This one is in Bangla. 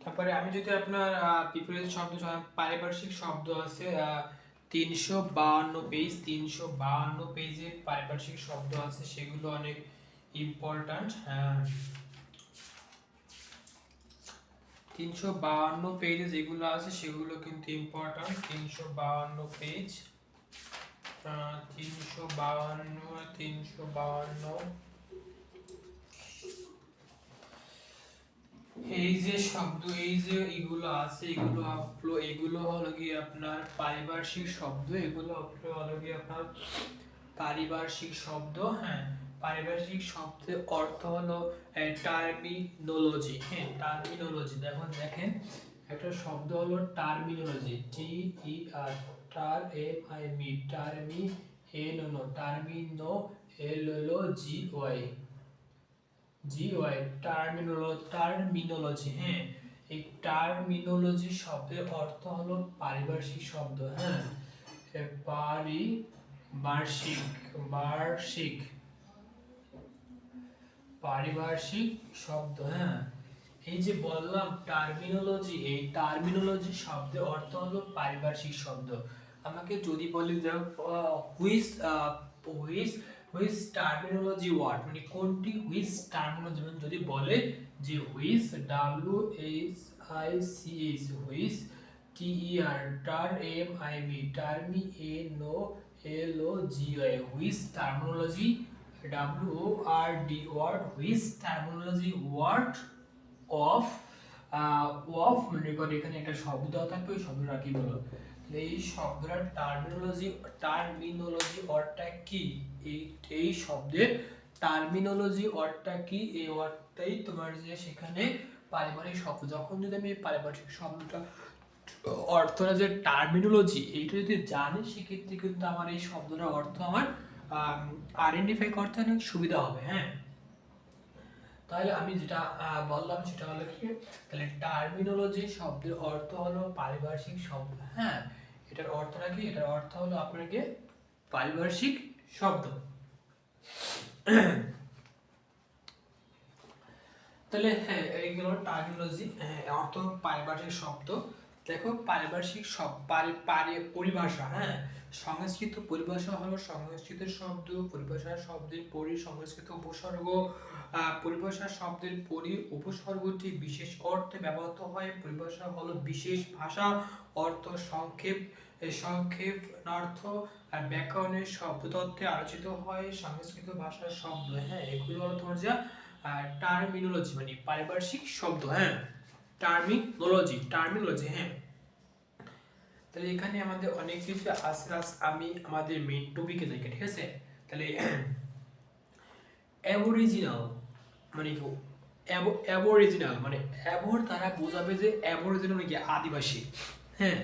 তারপরে আমি যদি আপনার বিপরীত শব্দ পারিপার্শ্বিক শব্দ আছে 352 পেজ, 352 পেজে পারিপার্শ্বিক শব্দ আছে, সেগুলো অনেক ইম্পর্ট্যান্ট। 352 পেজে যেগুলো আছে সেগুলো কিন্তু ইম্পর্ট্যান্ট। 352 পেজ, 352 এই যে শব্দ, এই যে এগুলো আছে, এগুলো হলো কি আপনার পারিপার্শ্বিক শব্দ, এগুলো হলো কি আপনার পারিপার্শ্বিক শব্দ। হ্যাঁ, পারিপার্শ্বিক শব্দের অর্থ হলো টার্মিনোলজি। হ্যাঁ, টার্মিনোলজি। দেখেন একটা শব্দ হলো terminology, T E R, ter M I mi, termi N no, termino L O G Y, terminology. হ্যাঁ, এই টার্মিনোলজি শব্দের অর্থ হলো পারিপার্শ্বিক শব্দ। হ্যাঁ, পারিপার্শ্বিক শব্দ। হ্যাঁ, এই যে বললাম টার্মিনোলজি, এই টার্মিনোলজি শব্দের অর্থ হলো পারিপার্শ্বিক শব্দ। আমাকে যদি বলি যে হুইচ হুইচ টার্মিনোলজি ওয়ার্ড, মানে কোনটি হুইচ টার্মিনোলজি, যদি বলে যে which, W H I C H, which, T E R, ter M I B, termi A no L O G Y, which terminology, W O R D word, which terminology word of মনে করি এখানে একটা শব্দ দেওয়া থাকবে, ওই শব্দটা কি বলো, এই শব্দটার টার্মিনোলজি অর্থটা কি, এই শব্দের টার্মিনোলজি অর্থটা কি, এই অর্থটাই তোমার যে সেখানে পারিবারিক শব্দ। যখন যদি আমি এই পারিপার্শ্বিক শব্দটা অর্থটা যে টার্মিনোলজি, এইটা যদি জানি, সেক্ষেত্রে কিন্তু আমার এই শব্দটার অর্থ আমার আইডেন্টিফাই করতে অনেক সুবিধা হবে। হ্যাঁ, তাহলে আমি যেটা বললাম সেটা হলো কি, তাহলে টার্মিনোলজি শব্দের অর্থ হলো পারিপার্শ্বিক শব্দ। হ্যাঁ, এটার অর্থটা কি, এটার অর্থ হলো আপনাকে পারিপার্শ্বিক শব্দ। তাহলে হ্যাঁ, এইগুলো টার্মিনোলজি, অর্থ পারিপার্শ্বিক শব্দ। দেখো পারিপার্শ্বিক পরিভাষা। হ্যাঁ, সংস্কৃত পরিভাষা হলো সংস্কৃত শব্দ, পরিভাষা শব্দের সংস্কৃত উপসর্গ, পরিভাষা শব্দের উপসর্গটি বিশেষ অর্থে ব্যবহৃত হয়। পরিভাষা হলো বিশেষ ভাষা, অর্থ সংক্ষেপণার্থ আর ব্যাকরণের শব্দতত্ত্বে আলোচিত হয় সংস্কৃত ভাষার শব্দ। হ্যাঁ, এগুলো হলো তোমার যা টার্মিনোলজি, মানে পারিপার্শ্বিক শব্দ। হ্যাঁ, টার্মিনোলজি। হ্যাঁ, তাহলে এখানে আমাদের অনেক কিছু আছে, আমি আমাদের মেইন টপিকে যাই, ঠিক আছে। তাহলে অ্যাবরিজিনাল মানে কি, অ্যাবরিজিনাল মানে অ্যাবর দ্বারা বোঝাবে যে অ্যাবরিজিনাল মানে কি আদিবাসী। হ্যাঁ,